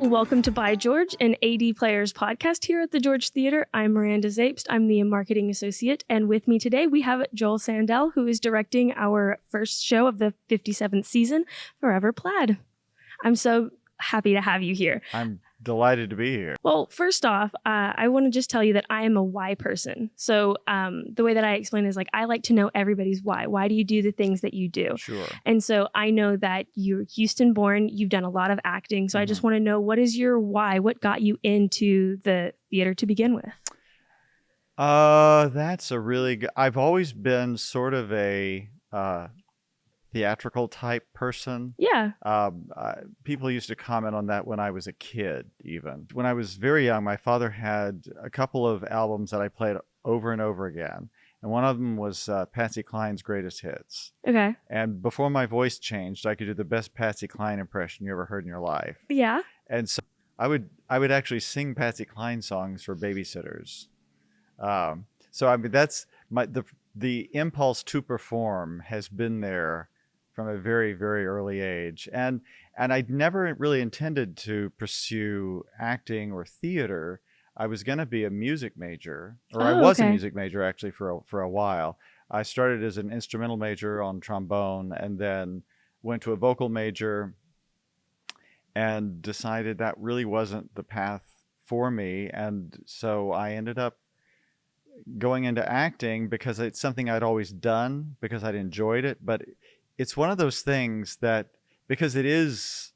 Welcome to By George, an AD Players podcast here at the George Theater. I'm Miranda Zapst. I'm the marketing associate. And with me today, we have Joel Sandel, who is directing our first show of the 57th season, Forever Plaid. I'm so happy to have you here. I'm delighted to be here. Well, first off, I want to just tell you that I am a why person. So the way that I explain it is like, I like to know everybody's why. Why do you do the things that you do? Sure. And so I know that you're Houston born, you've done a lot of acting. So I just want to know, what is your why? What got you into the theater to begin with? That's a really good, I've always been sort of a theatrical type person. Yeah. People used to comment on that when I was a kid, even. When I was very young, my father had a couple of albums that I played over and over again. And one of them was Patsy Cline's Greatest Hits. Okay. And before my voice changed, I could do the best Patsy Cline impression you ever heard in your life. Yeah. And so I would actually sing Patsy Cline songs for babysitters. So I mean, that's the impulse to perform has been there from a very, very early age. And I'd never really intended to pursue acting or theater. I was going to be a music major, or I was a music major actually for a while. I started as an instrumental major on trombone and then went to a vocal major and decided that really wasn't the path for me. And so I ended up going into acting because it's something I'd always done, because I'd enjoyed it. But it's one of those things that, because it is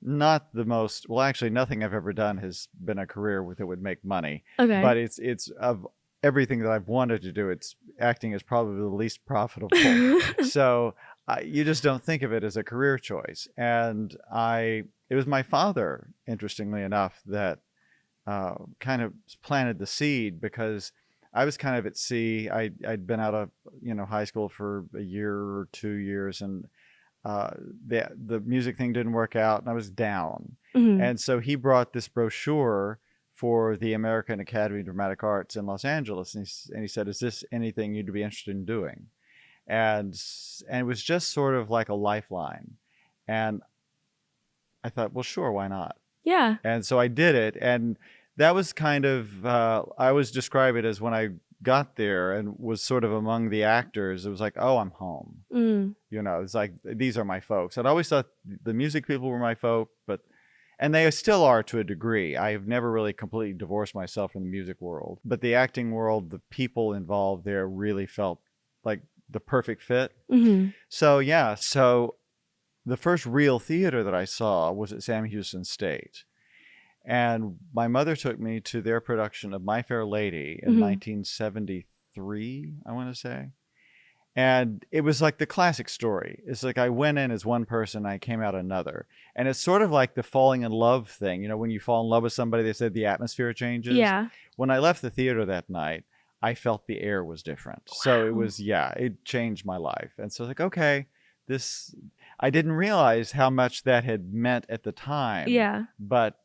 not the most, well, actually nothing I've ever done has been a career that would make money. Okay. But it's of everything that I've wanted to do, acting is probably the least profitable. So you just don't think of it as a career choice. And it was my father, interestingly enough, that kind of planted the seed, because I was kind of at sea. I'd been out of high school for a year or 2 years, and the music thing didn't work out, and I was down. Mm-hmm. And so he brought this brochure for the American Academy of Dramatic Arts in Los Angeles, and he said, "Is this anything you'd be interested in doing?" And it was just sort of like a lifeline. And I thought, well, sure, why not? Yeah. And so I did it, and that was kind of, I always describe it as when I got there and was sort of among the actors, it was like, oh, I'm home. Mm. It's like, these are my folks. I'd always thought the music people were my folk, and they still are to a degree. I have never really completely divorced myself from the music world. But the acting world, the people involved there really felt like the perfect fit. Mm-hmm. So the first real theater that I saw was at Sam Houston State. And my mother took me to their production of My Fair Lady in 1973, I want to say. And it was like the classic story. It's like I went in as one person, I came out another. And it's sort of like the falling in love thing. When you fall in love with somebody, they said the atmosphere changes. Yeah. When I left the theater that night, I felt the air was different. Wow. So it was, it changed my life. And so I was like, okay, I didn't realize how much that had meant at the time. Yeah. But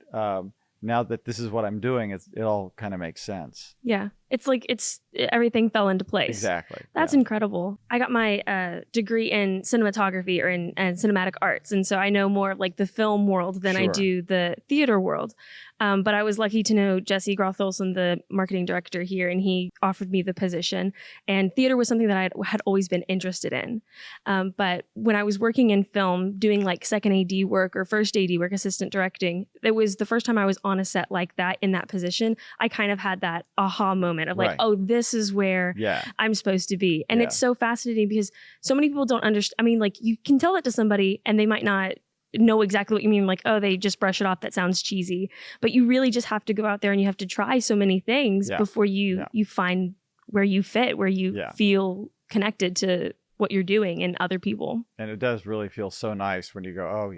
now that this is what I'm doing, it all kind of makes sense. Yeah. It's like everything fell into place. Exactly. That's incredible. I got my degree in cinematography or in cinematic arts. And so I know more of like the film world than I do the theater world. But I was lucky to know Jesse Groth-Olson, the marketing director here, and he offered me the position. And theater was something that I had always been interested in. But when I was working in film, doing like second AD work or first AD work, assistant directing, it was the first time I was on a set like that in that position. I kind of had that aha moment of like, oh, this is where I'm supposed to be. And it's so fascinating because so many people don't understand. I mean, like you can tell it to somebody and they might not know exactly what you mean. Like, oh, they just brush it off. That sounds cheesy. But you really just have to go out there and you have to try so many things before you find where you fit, where you feel connected to what you're doing and other people. And it does really feel so nice when you go, oh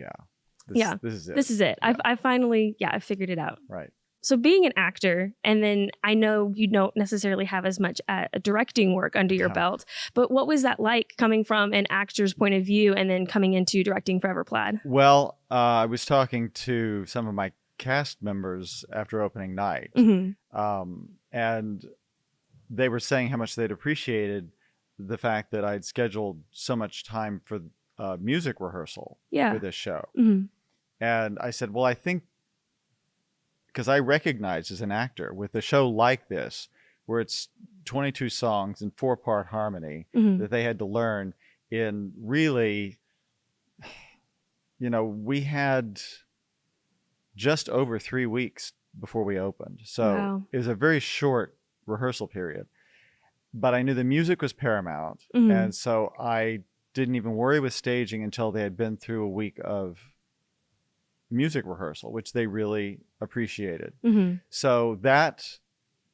this is it. This is it. I finally, I figured it out. Right. So being an actor, and then I know you don't necessarily have as much directing work under your belt, but what was that like coming from an actor's point of view and then coming into directing Forever Plaid? Well, I was talking to some of my cast members after opening night, and they were saying how much they'd appreciated the fact that I'd scheduled so much time for music rehearsal for this show. And I said, well, I think because I recognize as an actor with a show like this, where it's 22 songs in 4-part harmony, that they had to learn in really, we had just over 3 weeks before we opened. So wow. it was a very short rehearsal period. But I knew the music was paramount. And so I didn't even worry with staging until they had been through a week of music rehearsal, which they really appreciated. So that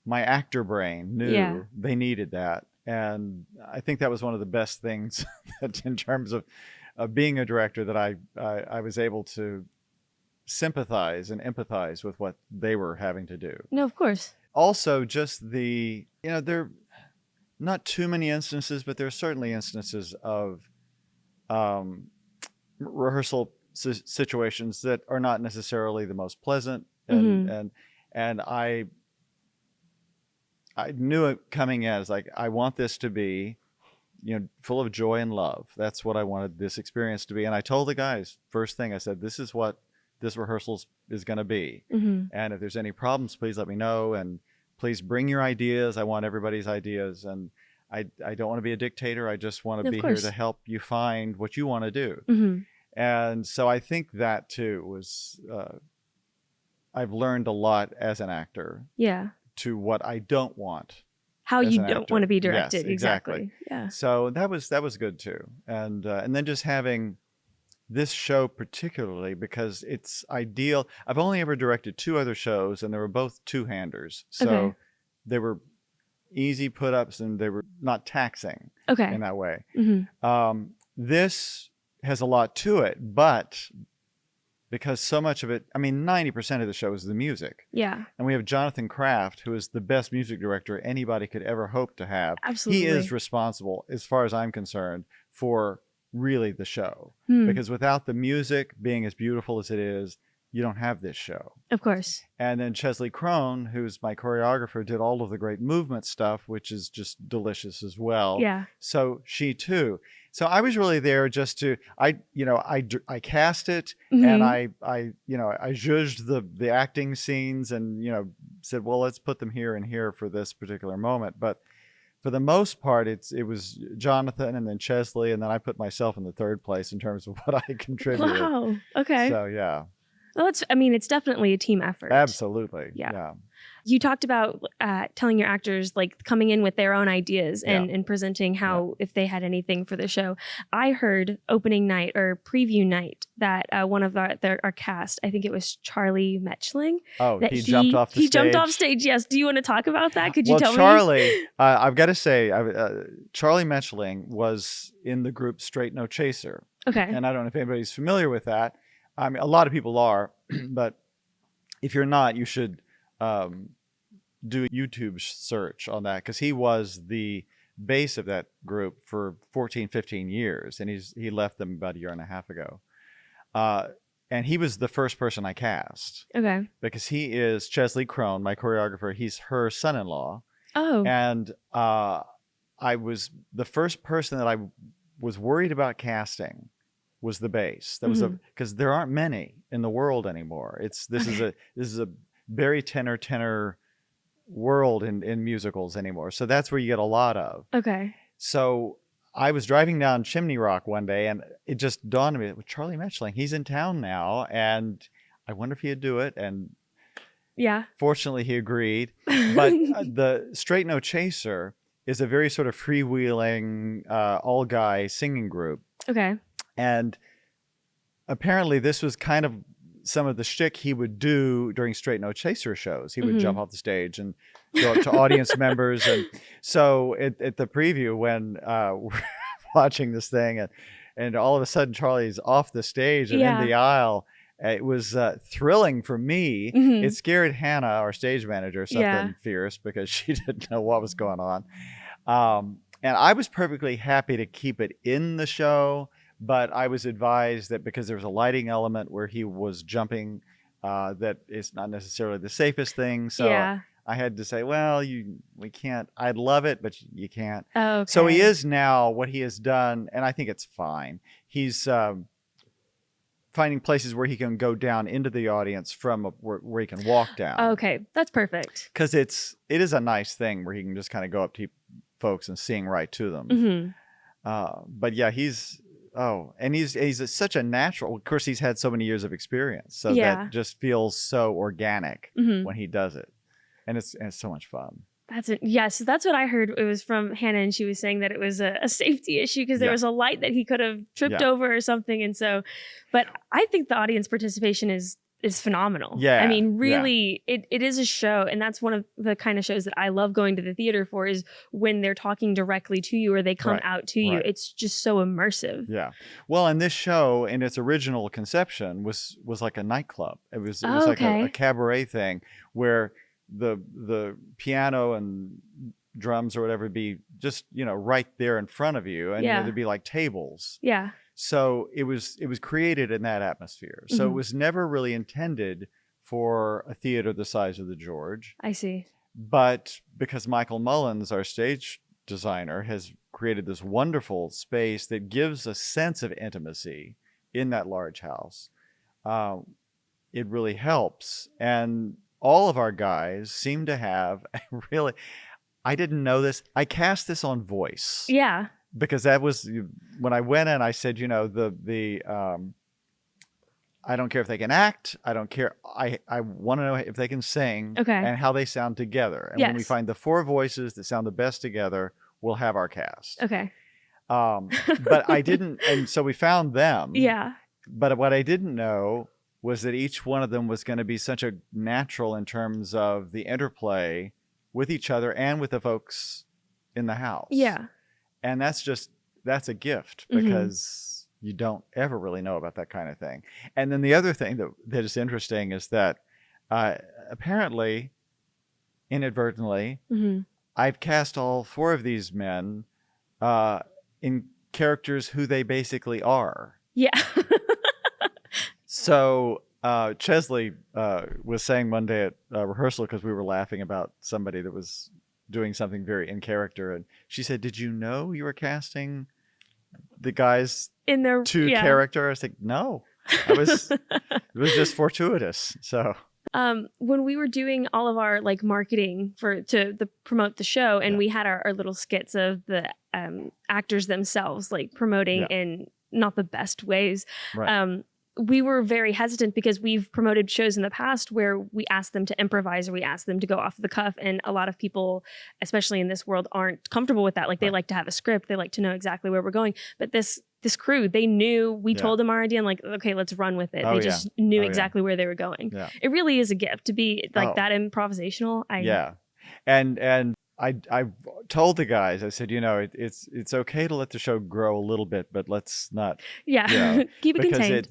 my actor brain knew they needed that. And I think that was one of the best things that in terms of being a director, that I was able to sympathize and empathize with what they were having to do. No, of course. Also, just there are not too many instances, but there are certainly instances of rehearsal situations that are not necessarily the most pleasant. And I knew it coming in. It's like, I want this to be, full of joy and love. That's what I wanted this experience to be. And I told the guys, first thing I said, this is what this rehearsal is going to be. And if there's any problems, please let me know. And please bring your ideas. I want everybody's ideas. And I don't want to be a dictator. I just want to be here to help you find what you want to do. And so I think that too was, I've learned a lot as an actor. Yeah. To what I don't want. How you don't want to be directed. Yes, exactly. Yeah. So that was good too. And then just having this show particularly, because it's ideal. I've only ever directed 2 other shows, and they were both 2-handers. So they were easy put-ups, and they were not taxing in that way. This has a lot to it, but because so much of it, 90% of the show is the music. Yeah. And we have Jonathan Kraft, who is the best music director anybody could ever hope to have. Absolutely. He is responsible, as far as I'm concerned, for really the show. Because without the music being as beautiful as it is, you don't have this show. Of course. And then Chesley Crone, who's my choreographer, did all of the great movement stuff, which is just delicious as well. Yeah. So she too. So I was really there just to, I cast it, and I judged the acting scenes, and, said, well, let's put them here and here for this particular moment. But for the most part, it was Jonathan and then Chesley, and then I put myself in the third place in terms of what I contributed. Wow. Okay. So yeah. Well, it's definitely a team effort. Absolutely. Yeah. You talked about telling your actors, like, coming in with their own ideas and presenting how, if they had anything for the show. I heard opening night or preview night that one of our cast, I think it was Charlie Metchling. Oh, he jumped off the stage. He jumped off stage, yes. Do you want to talk about that? Could you tell Charlie, me? I've got to say, Charlie Metchling was in the group Straight No Chaser. Okay. And I don't know if anybody's familiar with that. A lot of people are, but if you're not, you should do a YouTube search on that, because he was the base of that group for 14, 15 years, and he left them about 1.5 years ago. And he was the first person I cast. Okay. Because he is Chesley Crone, my choreographer. He's her son-in-law. Oh. And I was the first person that I was worried about casting was the bass. That was because there aren't many in the world anymore. This is a very tenor world in musicals anymore. So that's where you get a lot of. Okay. So I was driving down Chimney Rock one day, and it just dawned on me, with Charlie Metchling, he's in town now, and I wonder if he'd do it. And fortunately he agreed. But the Straight No Chaser is a very sort of freewheeling, all guy singing group. Okay. And apparently this was kind of some of the shtick he would do during Straight No Chaser shows. He would jump off the stage and go up to audience members. And so at the preview, when we're watching this thing, and all of a sudden Charlie's off the stage and in the aisle, it was thrilling for me. It scared Hannah, our stage manager, something fierce, because she didn't know what was going on. And I was perfectly happy to keep it in the show. But I was advised that because there was a lighting element where he was jumping, that it's not necessarily the safest thing. So I had to say, well, we can't. I'd love it, but you can't. Oh, okay. So he is now, what he has done, and I think it's fine. He's finding places where he can go down into the audience from where he can walk down. Okay, that's perfect. Because it is a nice thing where he can just kind of go up to folks and sing right to them. Mm-hmm. But yeah, he's such a natural. Of course, he's had so many years of experience, so that just feels so organic when he does it, and it's so much fun. That's it. Yes, that's what I heard. It was from Hannah, and she was saying that it was a safety issue because there was a light that he could have tripped over or something. And so, but I think the audience participation is phenomenal. Yeah. I mean, really, it is a show. And that's one of the kind of shows that I love going to the theater for, is when they're talking directly to you or they come out to you. It's just so immersive. Yeah. Well, and this show in its original conception was like a nightclub. It was like a cabaret thing where the piano and drums or whatever would be just, right there in front of you. And there'd be like tables. Yeah. So it was created in that atmosphere. So it was never really intended for a theater the size of the George. I see. But because Michael Mullins, our stage designer, has created this wonderful space that gives a sense of intimacy in that large house, it really helps. And all of our guys seem to have really, I didn't know this. I cast this on voice. Yeah. Because that was when I went in, I said, I don't care if they can act. I don't care. I want to know if they can sing and how they sound together. And when we find the 4 voices that sound the best together, we'll have our cast. Okay. But I didn't. And so we found them. Yeah. But what I didn't know was that each one of them was going to be such a natural in terms of the interplay with each other and with the folks in the house. Yeah. And that's a gift because you don't ever really know about that kind of thing. And then the other thing that is interesting is that apparently, inadvertently, I've cast all 4 of these men in characters who they basically are. Yeah. So Chesley was saying one day at rehearsal, because we were laughing about somebody that was doing something very in character, and she said, "Did you know you were casting the guys in their character?" I was like, "No, it was just fortuitous." So when we were doing all of our marketing to promote the show, and we had our little skits of the actors themselves promoting in not the best ways, we were very hesitant because we've promoted shows in the past where we asked them to improvise or we asked them to go off the cuff. And a lot of people, especially in this world, aren't comfortable with that. They like to have a script. They like to know exactly where we're going. But this crew, they knew, we told them our idea and okay, let's run with it. They just knew exactly where they were going. Yeah. It really is a gift to be that improvisational. And I told the guys, I said, it's okay to let the show grow a little bit, but let's not. Yeah, keep it contained.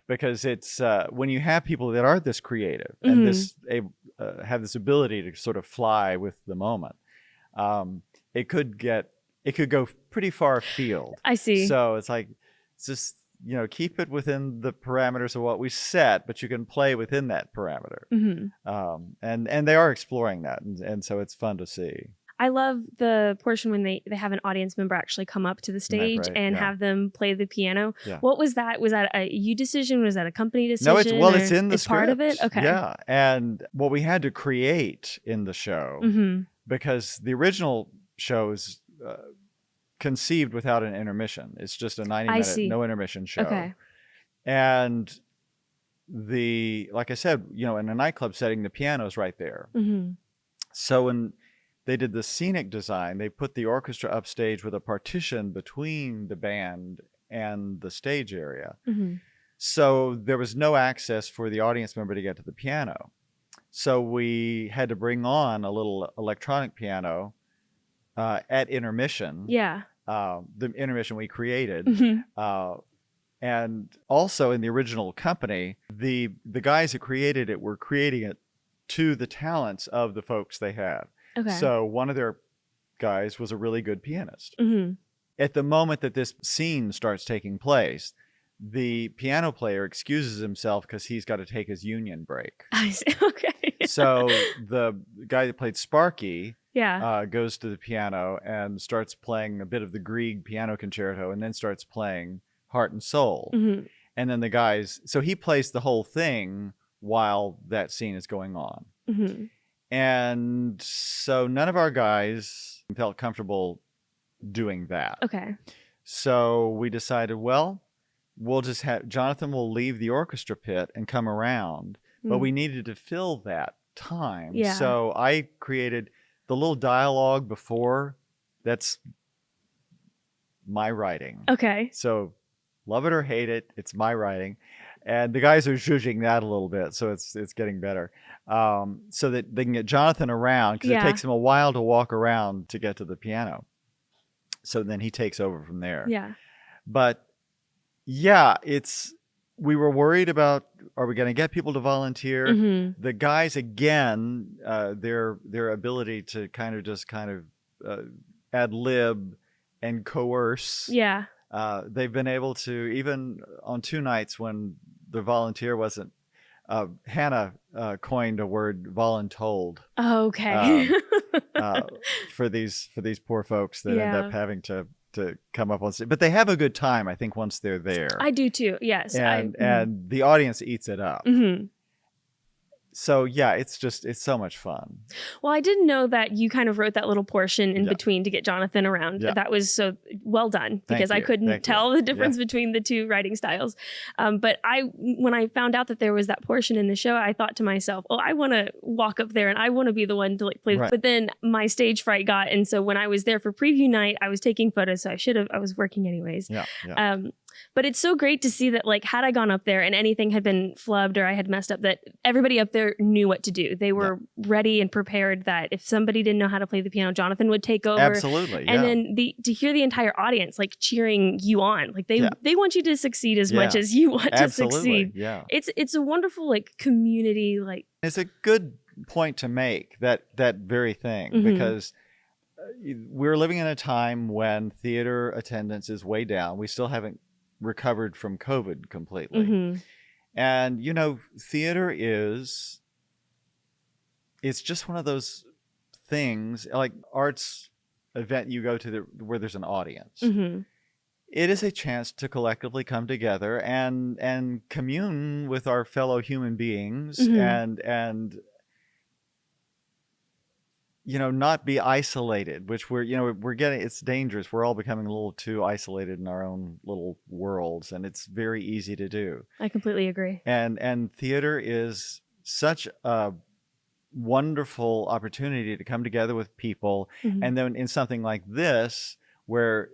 Because it's when you have people that are this creative and have this ability to sort of fly with the moment, it could go pretty far afield. I see. So it's just keep it within the parameters of what we set, but you can play within that parameter. And they are exploring that, and so it's fun to see. I love the portion when they have an audience member actually come up to the stage and have them play the piano. Yeah. What was that? Was that a you decision? Was that a company decision? No, it's in the script. Part of it? Okay. Yeah. And what we had to create in the show, because the original show is conceived without an intermission. It's just a 90-minute, no intermission show. Okay. And like I said, in a nightclub setting, the piano's right there. So when they did the scenic design, they put the orchestra upstage with a partition between the band and the stage area. So there was no access for the audience member to get to the piano. So we had to bring on a little electronic piano at intermission. Yeah. The intermission we created. And also in the original company, the guys who created it were creating it to the talents of the folks they had. Okay. So one of their guys was a really good pianist. At the moment that this scene starts taking place, the piano player excuses himself because he's got to take his union break. I see. Okay. So the guy that played Sparky goes to the piano and starts playing a bit of the Grieg piano concerto, and then starts playing Heart and Soul. And then the guys, so he plays the whole thing while that scene is going on. Mm-hmm. And so none of our guys felt comfortable doing that. Okay. So we decided, well, we'll just have Jonathan will leave the orchestra pit and come around, but we needed to fill that time. Yeah. So I created the little dialogue before. That's my writing. Okay. So love it or hate it, it's my writing. And the guys are zhuzhing that a little bit, so it's getting better. So that they can get Jonathan around, because it takes him a while to walk around to get to the piano. So then he takes over from there. Yeah. But yeah, we were worried about, are we going to get people to volunteer? Mm-hmm. The guys, again, their ability to kind of ad lib and coerce. Yeah. They've been able to, even on 2 nights when the volunteer wasn't, Hannah coined a word, voluntold. Okay. For these poor folks that end up having to come up on stage. But they have a good time, I think, once they're there. I do too. Yes. And the audience eats it up. Mm-hmm. So yeah, it's so much fun. Well, I didn't know that you kind of wrote that little portion in between to get Jonathan around. Yeah. That was so well done, because I couldn't tell the difference between the two writing styles. But when I found out that there was that portion in the show, I thought to myself, oh, I want to walk up there and I want to be the one to play. Right. But then my stage fright got, and so when I was there for preview night, I was taking photos, so I was working anyways. Yeah. But it's so great to see that, had I gone up there and anything had been flubbed or I had messed up, that everybody up there knew what to do. They were ready and prepared that if somebody didn't know how to play the piano, Jonathan would take over. Absolutely. And then to hear the entire audience cheering you on, they want you to succeed as much as you want to succeed. Yeah. It's a wonderful community. It's a good point to make, that very thing, because we're living in a time when theater attendance is way down. We still haven't recovered from COVID completely. Mm-hmm. And, theater it's just one of those things, like arts event you go to where there's an audience. Mm-hmm. It is a chance to collectively come together and commune with our fellow human beings, mm-hmm. and not be isolated, which we're getting. It's dangerous. We're all becoming a little too isolated in our own little worlds, and it's very easy to do. I completely agree. And theater is such a wonderful opportunity to come together with people, mm-hmm. and then in something like this, where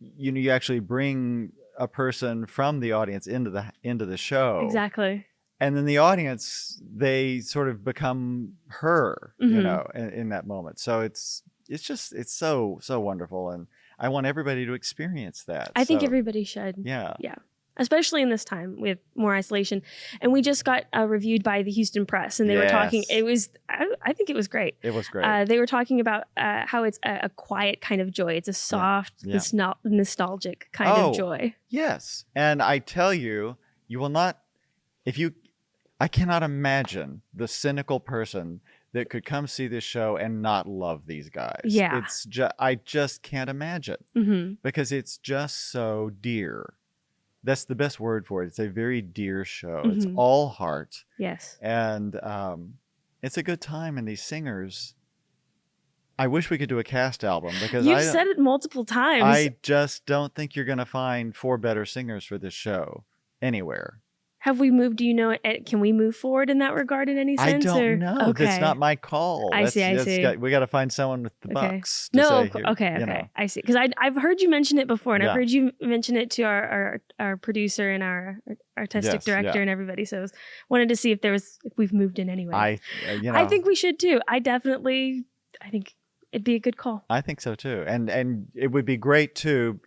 you actually bring a person from the audience into the show. Exactly. And then the audience, they sort of become her, mm-hmm. In that moment. So it's so wonderful, and I want everybody to experience that. I think everybody should. Yeah. Especially in this time with more isolation. And we just got reviewed by the Houston Press, and they were talking. I think it was great. It was great. They were talking about how it's a quiet kind of joy. It's a soft, nostalgic kind of joy. Yes, and I tell you, you will not. I cannot imagine the cynical person that could come see this show and not love these guys. Yeah. I just can't imagine, mm-hmm. because it's just so dear. That's the best word for it. It's a very dear show. Mm-hmm. It's all heart. Yes. And it's a good time. And these singers, I wish we could do a cast album, because you've said it multiple times. I just don't think you're going to find 4 better singers for this show anywhere. Have we moved? Do you know? Can we move forward in that regard in any sense? I don't know. Okay. That's not my call. I see. We got to find someone with the bucks. Okay. I see. Because I've heard you mention it before, and I've heard you mention it to our producer and our artistic director and everybody. So I wanted to see if we've moved in anyway. I think we should too. I think it'd be a good call. I think so too, and it would be great too.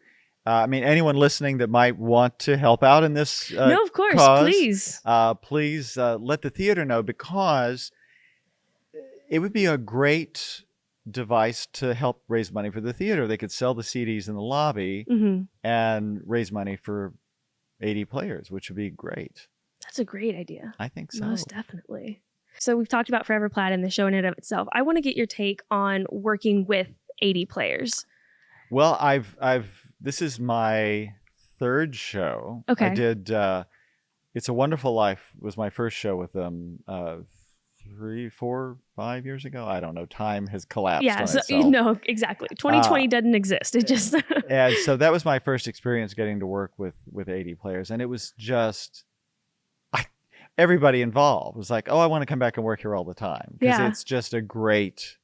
Anyone listening that might want to help out in this no, of course, cause, please let the theater know, because it would be a great device to help raise money for the theater. They could sell the CDs in the lobby, mm-hmm. and raise money for 80 players, which would be great. That's a great idea. I think so. Most definitely. So we've talked about Forever Plaid and the show in and of itself. I want to get your take on working with 80 players. Well, this is my 3rd show. Okay. I did It's a Wonderful Life was my first show with them 3, 4, 5 years ago. I don't know. Time has collapsed Yeah, on so, itself. exactly. 2020 doesn't exist. It just And so that was my first experience getting to work with 80 players. And it was just, everybody involved was like, oh, I want to come back and work here all the time. Because it's just a great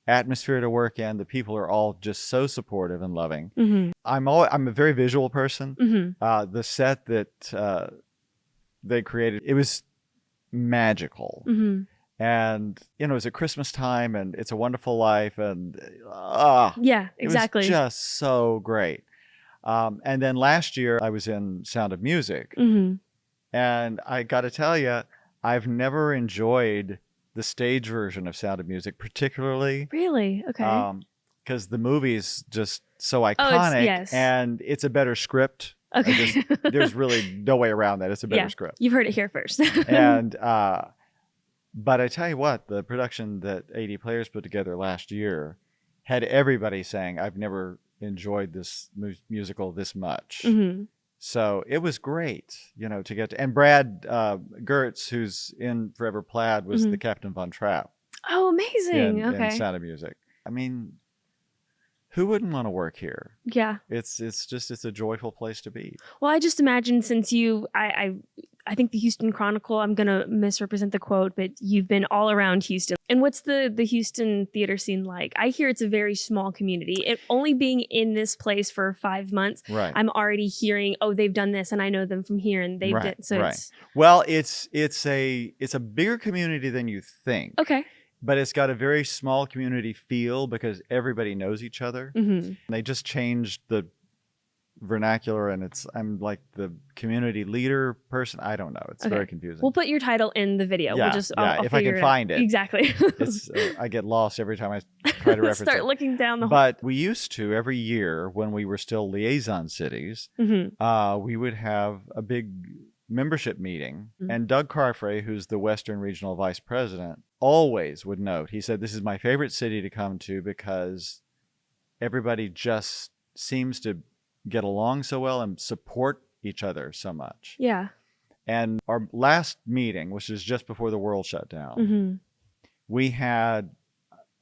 atmosphere to work in. The people are all just so supportive and loving. Mm-hmm. I'm a very visual person. Mm-hmm. The set that they created, it was magical. Mm-hmm. And it was at Christmas time, and It's a Wonderful Life, and yeah, exactly. it was just so great. And then last year I was in Sound of Music, Mm-hmm. and I got to tell you, I've never enjoyed the stage version of Sound of Music particularly. Really? Okay. Because the movie's just so iconic, yes. and it's a better script. Okay. There's really no way around that. It's a better script. You've heard it here first. And but I tell you what, the production that 80 Players put together last year had everybody saying, I've never enjoyed this musical this much. Mm-hmm. So it was great, to get to. And Brad Gertz, who's in Forever Plaid, was the Captain Von Trapp. Oh, amazing. In Sound of Music. I mean, who wouldn't want to work here? Yeah. It's a joyful place to be. Well, I just imagine since I think the Houston Chronicle, I'm going to misrepresent the quote, but you've been all around Houston. And what's the Houston theater scene like? I hear it's a very small community. Only being in this place for 5 months, right. I'm already hearing, oh, they've done this and I know them from here and they've done so. Right. Well, it's a bigger community than you think. Okay. But it's got a very small community feel because everybody knows each other. Mm-hmm. They just changed the vernacular, and I'm like the community leader person. I don't know. It's very confusing. We'll put your title in the video. Yeah, I'll if I can find it. Exactly. It's I get lost every time I try to reference Start it. looking down the whole. But we used to every year when we were still liaison cities, we would have a big membership meeting, and Doug Carfrey, who's the Western Regional Vice President, always would note. He said, "This is my favorite city to come to because everybody just seems to get along so well and support each other so much." Yeah. And our last meeting, which is just before the world shut down, we had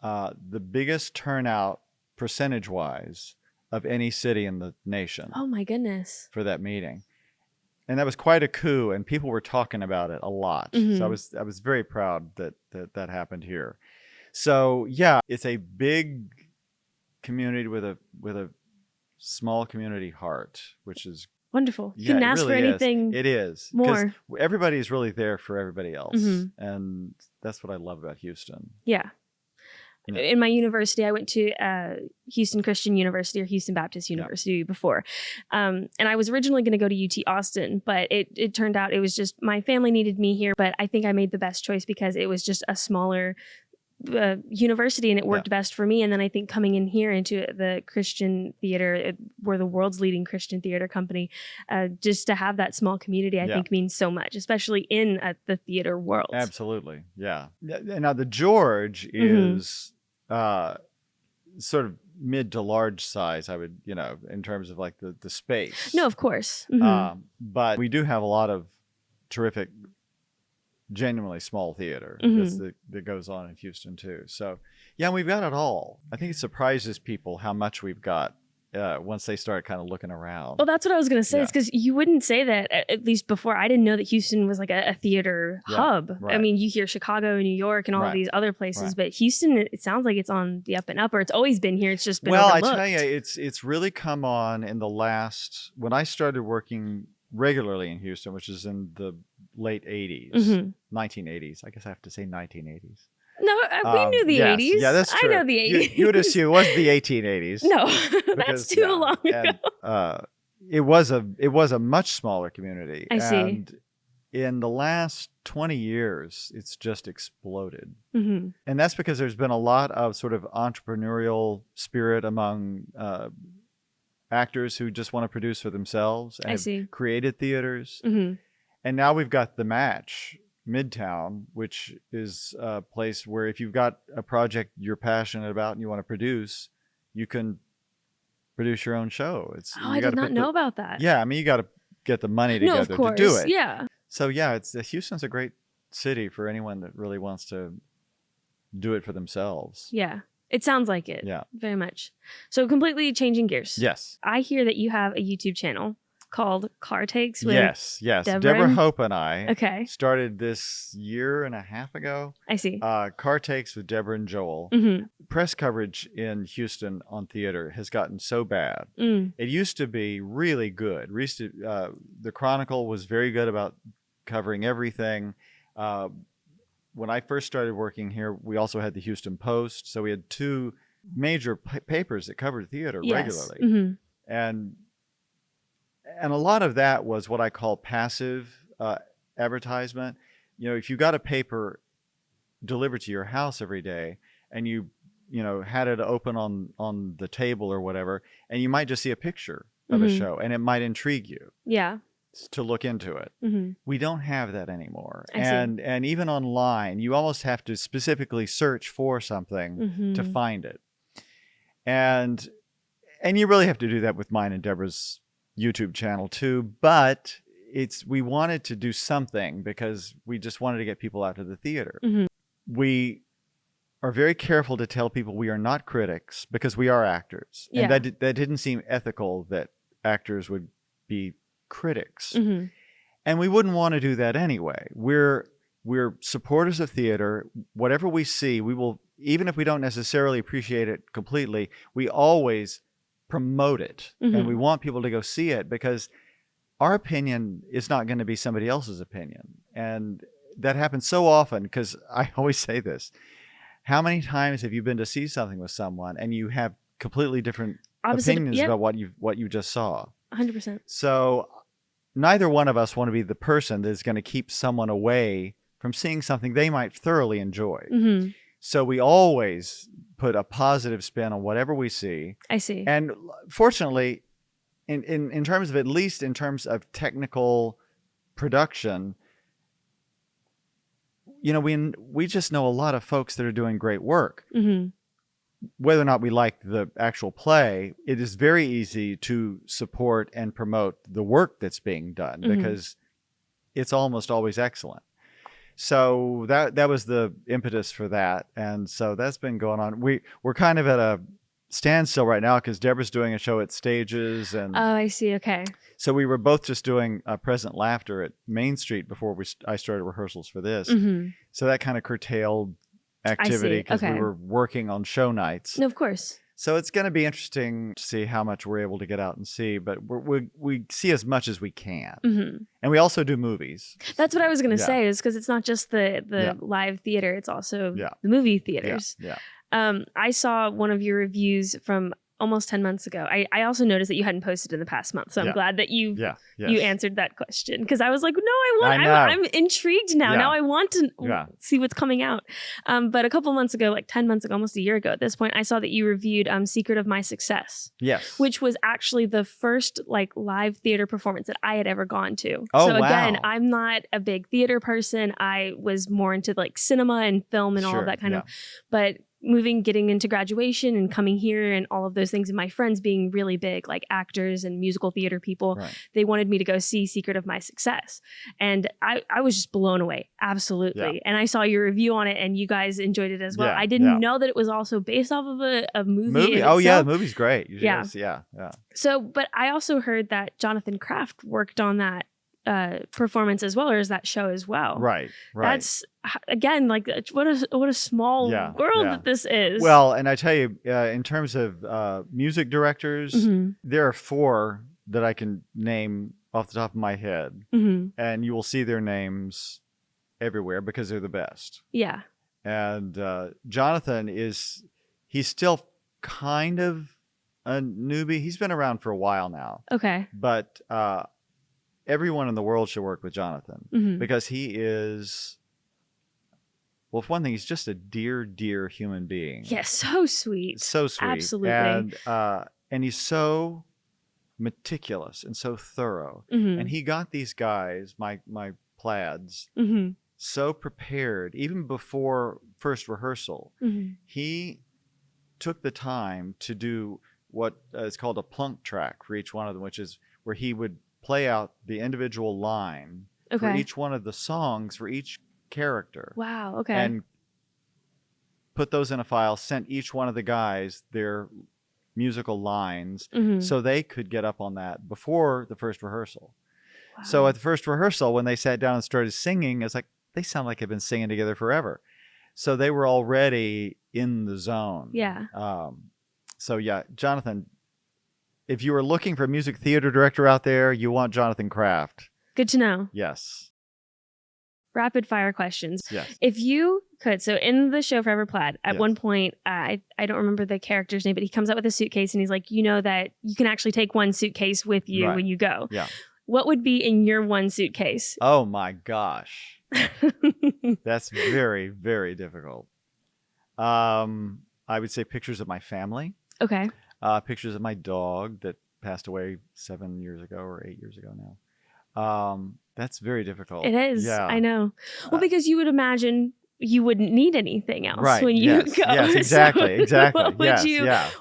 the biggest turnout percentage-wise of any city in the nation. Oh my goodness. For that meeting. And that was quite a coup, and people were talking about it a lot. So I was very proud that happened here. So yeah, it's a big community with a small community heart, which is wonderful. You couldn't ask really for anything. It is more. Everybody's really there for everybody else, and that's what I love about Houston. Yeah. In my university, I went to Houston Christian University or Houston Baptist University before. And I was originally going to go to UT Austin, but it turned out it was just my family needed me here. But I think I made the best choice because it was just a smaller university and it worked best for me. And then I think coming in here into the Christian theater, we're the world's leading Christian theater company, just to have that small community, I think means so much, especially in the theater world. Absolutely. Yeah. Now the George is sort of mid to large size, I would, in terms of like the space. No, of course. But we do have a lot of terrific, genuinely small theater that goes on in Houston too. So yeah, we've got it all. I think it surprises people how much we've got once they start kind of looking around. Well, that's what I was going to say. It's because you wouldn't say that, at least before. I didn't know that Houston was like a theater hub. Right. I mean, you hear Chicago, New York, and all of these other places, but Houston, it sounds like it's on the up and up, or it's always been here. It's just been overlooked. I tell you, it's really come on in the last, when I started working regularly in Houston, which is in the late 80s, 1980s. I guess I have to say 1980s. No, we knew the 80s. Yeah, that's true. I know the 80s. You would assume it was the 1880s. No, that's too long ago. And, it was a much smaller community. I see. And in the last 20 years, it's just exploded. And that's because there's been a lot of sort of entrepreneurial spirit among actors who just want to produce for themselves and have created theaters. And now we've got The Match, Midtown, which is a place where if you've got a project you're passionate about and you want to produce, you can produce your own show. I did not know about that. Yeah, I mean, you got to get the money No, of together to do course. it. Yeah. So yeah, Houston's a great city for anyone that really wants to do it for themselves. Yeah. It sounds like it. Yeah. Very much. So completely changing gears. Yes. I hear that you have a YouTube channel called Car Takes with Yes. Deborah Hope and I started this 1.5 years ago. I see. Car Takes with Deborah and Joel. Mm-hmm. Press coverage in Houston on theater has gotten so bad. Mm. It used to be really good. The Chronicle was very good about covering everything. When I first started working here, we also had the Houston Post. So we had two major papers that covered theater regularly. Mm-hmm. And a lot of that was what I call passive advertisement. You know, if you got a paper delivered to your house every day and you had it open on the table or whatever, and you might just see a picture of a show and it might intrigue you. Yeah. To look into it. Mm-hmm. We don't have that anymore. I see. And even online, you almost have to specifically search for something to find it. And you really have to do that with mine and Deborah's YouTube channel too, but we wanted to do something because we just wanted to get people out to the theater. Mm-hmm. We are very careful to tell people we are not critics because we are actors. Yeah. And that didn't seem ethical that actors would be critics. Mm-hmm. And we wouldn't want to do that anyway. We're supporters of theater. Whatever we see, we will, even if we don't necessarily appreciate it completely, we always promote it. And we want people to go see it because our opinion is not going to be somebody else's opinion. And that happens so often because I always say this. How many times have you been to see something with someone and you have completely different opinions about what you just saw? 100%. So neither one of us want to be the person that is going to keep someone away from seeing something they might thoroughly enjoy. Mm-hmm. So we always put a positive spin on whatever we see. I see. And fortunately, in terms of, at least in terms of technical production, we just know a lot of folks that are doing great work. Mm-hmm. Whether or not we like the actual play, it is very easy to support and promote the work that's being done because it's almost always excellent. So that was the impetus for that. And so that's been going on. We're kind of at a standstill right now because Deborah's doing a show at Stages. And oh, I see. Okay. So we were both just doing Present Laughter at Main Street before I started rehearsals for this. So that kind of curtailed activity because we were working on show nights. No, of course. So it's going to be interesting to see how much we're able to get out and see, but we see as much as we can. And we also do movies. That's what I was going to say, is because it's not just the live theater, it's also the movie theaters. I saw one of your reviews from almost 10 months ago. I also noticed that you hadn't posted in the past month, so I'm glad that you answered that question, because I was like, no, I'm intrigued now. Now I want to see what's coming out. But a couple months ago, like 10 months ago, almost a year ago at this point, I saw that you reviewed Secret of My Success. Yes. Which was actually the first live theater performance that I had ever gone to. Oh, so again, I'm not a big theater person. I was more into cinema and film and all of that kind of, but getting into graduation and coming here and all of those things, and my friends being really big actors and musical theater people, they wanted me to go see Secret of My Success, and I was just blown away, absolutely. And I saw your review on it and you guys enjoyed it as well. I didn't know that it was also based off of a movie. Oh yeah, the movie's great. Yeah. So but I also heard that Jonathan Kraft worked on that performance as well, or is that show as well? Right. That's again what a small world that this is. Well, and I tell you, in terms of music directors, there are 4 that I can name off the top of my head, and you will see their names everywhere because they're the best. Yeah. And Jonathan he's still kind of a newbie. He's been around for a while now. Okay. But everyone in the world should work with Jonathan because he is, well, for one thing, he's just a dear human being. Yeah, so sweet. So sweet. Absolutely. And he's so meticulous and so thorough. And he got these guys, my Plaids, so prepared, even before first rehearsal. He took the time to do what is called a plunk track for each one of them, which is where he would play out the individual line for each one of the songs for each character. Wow. Okay. And put those in a file, sent each one of the guys their musical lines so they could get up on that before the first rehearsal. Wow. So at the first rehearsal, when they sat down and started singing, it's like, they sound like they've been singing together forever. So they were already in the zone. Yeah. So yeah, Jonathan, if you are looking for a music theater director out there, you want Jonathan Kraft. Good to know. Yes. Rapid fire questions. Yes. If you could, so in the show Forever Plaid, at one point, I don't remember the character's name, but he comes out with a suitcase and he's like, you know that you can actually take one suitcase with you when you go. Yeah. What would be in your one suitcase? Oh my gosh. That's very, very difficult. I would say pictures of my family. Okay. Pictures of my dog that passed away 7 years ago or 8 years ago now. That's very difficult. It is. Yeah. I know. Well, because you would imagine you wouldn't need anything else when you go. Yes, exactly. Exactly. What would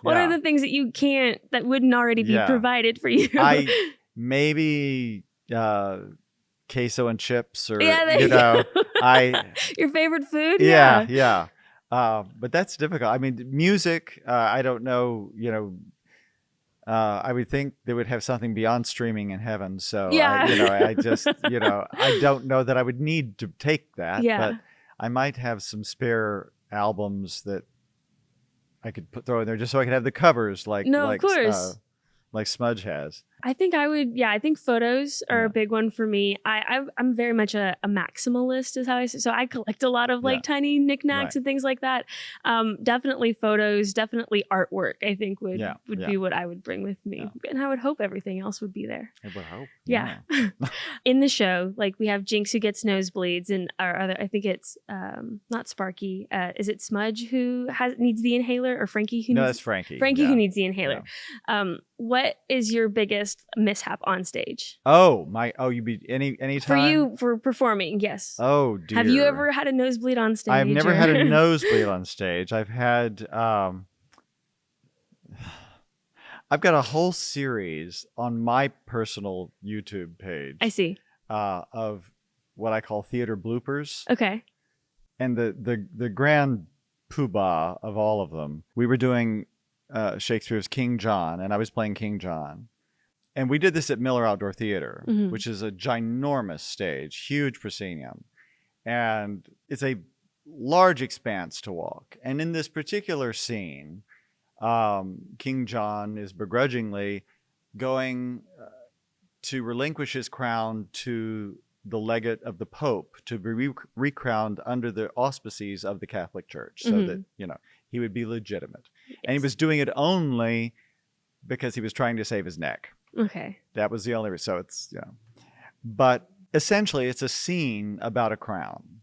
what are the things that you can't, that wouldn't already be provided for you? Maybe queso and chips, or your favorite food. Yeah. But that's difficult. I mean, music. I don't know. I would think they would have something beyond streaming in heaven. So I just I don't know that I would need to take that. Yeah. But I might have some spare albums that I could throw in there just so I could have the covers of course. Like Smudge has. I think I would, I think photos are a big one for me. I'm very much a maximalist is how I say. So I collect a lot of like tiny knickknacks and things like that. Definitely photos, definitely artwork, I think would be what I would bring with me. Yeah. And I would hope everything else would be there. I would hope. Yeah. In the show, like we have Jinx who gets nosebleeds and our other, I think it's not Sparky. Is it Smudge who needs the inhaler, or Frankie who needs? No, that's Frankie. Frankie who needs the inhaler. Yeah. What is your biggest mishap on stage? You be any time for you for performing? Yes. Oh dear. Have you ever had a nosebleed on stage? I've never had a nosebleed on stage. I've had I've got a whole series on my personal YouTube page. I see. Of what I call theater bloopers. Okay. And the grand poobah of all of them, we were doing Shakespeare's King John, and I was playing King John. And we did this at Miller Outdoor Theater, which is a ginormous stage, huge proscenium. And it's a large expanse to walk. And in this particular scene, King John is begrudgingly going to relinquish his crown to the legate of the Pope to be recrowned under the auspices of the Catholic Church, so that, he would be legitimate. Yes. And he was doing it only because he was trying to save his neck. Okay. That was the only reason. So it's, but essentially it's a scene about a crown.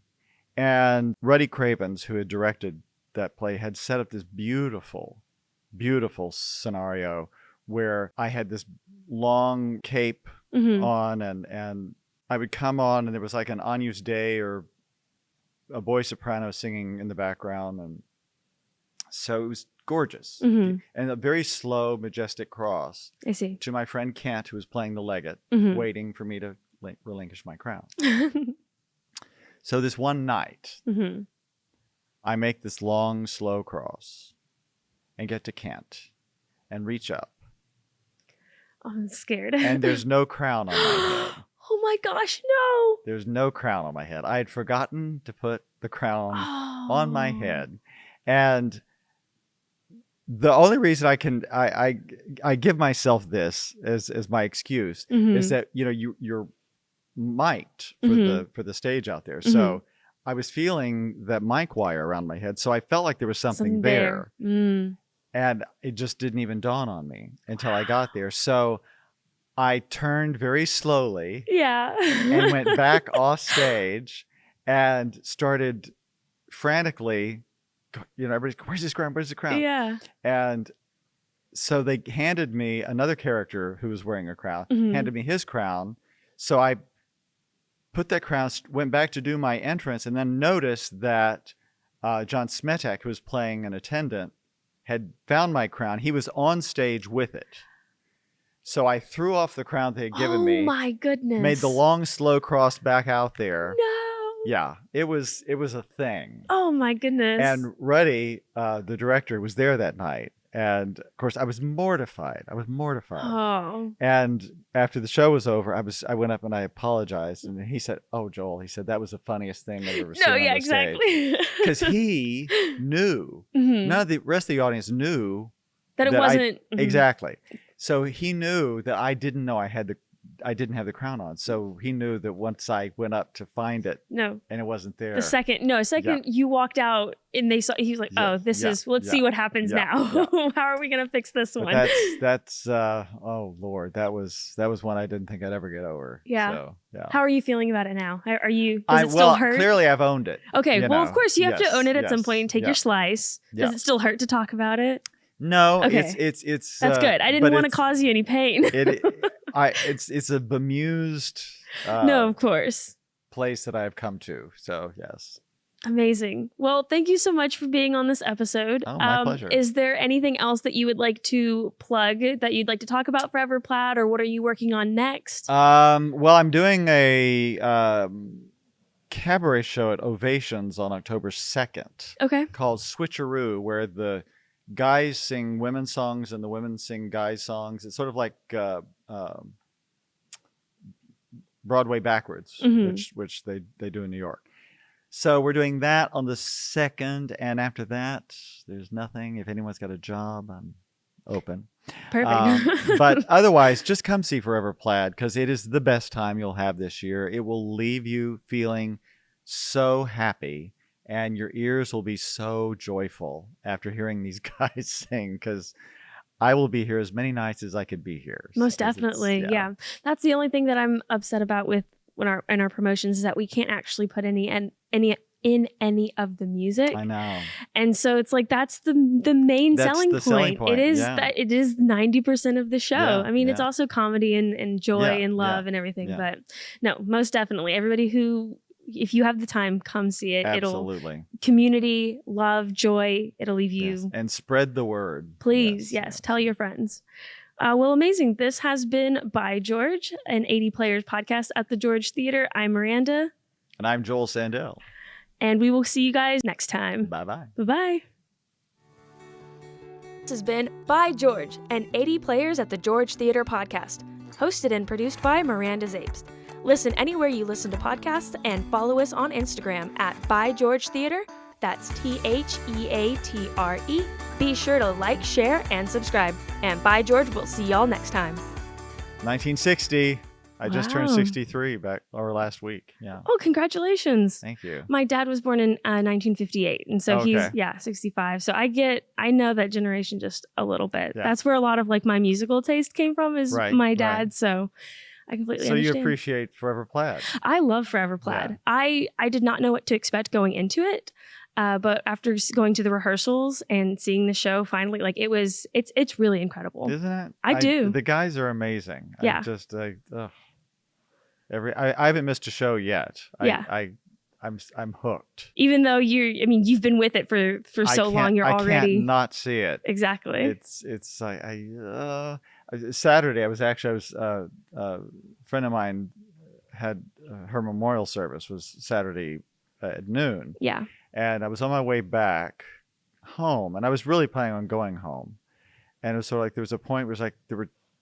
And Ruddy Cravens, who had directed that play, had set up this beautiful, beautiful scenario where I had this long cape on, and I would come on and there was like an Agnus Dei or a boy soprano singing in the background. And so it was gorgeous. And a very slow, majestic cross. I see. To my friend Kent, who was playing the legate, waiting for me to relinquish my crown. So this one night, I make this long, slow cross and get to Kent and reach up. Oh, I'm scared. And there's no crown on my head. Oh my gosh, no. There's no crown on my head. I had forgotten to put the crown on my head. And the only reason I give myself this as my excuse is that you're mic'd for the stage out there. So I was feeling that mic wire around my head, so I felt like there was something there. And it just didn't even dawn on me until I got there. So I turned very slowly and went back off stage and started frantically, everybody's, where's his crown? Where's the crown? Yeah. And so they handed me another character who was wearing a crown, handed me his crown. So I put that crown, went back to do my entrance, and then noticed that John Smetak, who was playing an attendant, had found my crown. He was on stage with it. So I threw off the crown they had given me. Oh my goodness. Made the long, slow cross back out there. No. Yeah, it was a thing. Oh my goodness. And Ruddy, the director, was there that night. And of course, I was mortified. Oh. And after the show was over, I went up and I apologized. And he said, "Oh, Joel," he said, "that was the funniest thing I've ever seen on the exactly. Because he knew. None of the rest of the audience knew that it wasn't. Exactly. So he knew that I didn't know I didn't have the crown on. So he knew that once I went up to find it, and it wasn't there. The second you walked out and they saw, he was like, "Oh, let's see what happens now. How are we gonna fix this one?" That's oh Lord, that was one I didn't think I'd ever get over. Yeah. So, yeah. How are you feeling about it now? Does it still hurt? Clearly I've owned it. Okay. Well, of course you have to own it at some point and take your slice. Does it still hurt to talk about it? No. Okay. It's that's good. I didn't want to cause you any pain. It's a bemused no, of course, place that I've come to. So yes. Amazing. Well, thank you so much for being on this episode. Oh, my pleasure. Is there anything else that you would like to plug, that you'd like to talk about Forever Plaid, or what are you working on next? Well, I'm doing a cabaret show at Ovations on October 2nd. Okay. Called Switcheroo, where the guys sing women's songs and the women sing guys' songs. It's sort of like Broadway backwards, which they do in New York. So we're doing that on the 2nd, and after that, there's nothing. If anyone's got a job, I'm open. Perfect. But otherwise, just come see Forever Plaid, because it is the best time you'll have this year. It will leave you feeling so happy, and your ears will be so joyful after hearing these guys sing, because I will be here as many nights as I could be here. Most definitely. Yeah. That's the only thing that I'm upset about with in our promotions, is that we can't actually put any in any of the music. I know. And so it's like that's the main selling point. It is that it is 90% of the show. I mean, it's also comedy and joy and love and everything. But no, most definitely. Everybody who, if you have the time, come see it. Absolutely. It'll community, love, joy. It'll leave you. And spread the word. Please, yes. Tell your friends. Well, amazing. This has been By George, an 80 Players podcast at the George Theater. I'm Miranda. And I'm Joel Sandel. And we will see you guys next time. Bye-bye. Bye-bye. This has been By George, an 80 Players at the George Theater podcast, hosted and produced by Miranda Zapes. Listen anywhere you listen to podcasts, and follow us on Instagram at By George Theater. That's THEATRE. Be sure to like, share, and subscribe. And By George, we'll see y'all next time. 1960. I just turned 63 last week. Yeah. Oh, congratulations. Thank you. My dad was born in 1958, and so he's 65. So I know that generation just a little bit. Yeah. That's where a lot of like my musical taste came from, is my dad. Right. So I completely understand. So you appreciate Forever Plaid. I love Forever Plaid. Yeah. I did not know what to expect going into it. But after going to the rehearsals and seeing the show, finally, like it's really incredible. Isn't it? I do. The guys are amazing. Yeah. I haven't missed a show yet. I'm hooked. Even though you've been with it for so long, you're already. I can't not see it. Exactly. It's Saturday. A friend of mine had her memorial service was Saturday at noon. Yeah. And I was on my way back home, and I was really planning on going home. And it was sort of like there was a point where it was like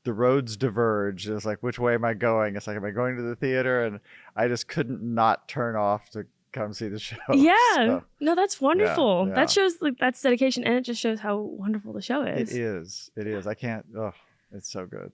the roads diverged. It was like, which way am I going? It's like, am I going to the theater? And I just couldn't not turn off to come see the show. Yeah. So, no, that's wonderful. Yeah. That shows that's dedication, and it just shows how wonderful the show is. It is. I can't. Oh, it's so good.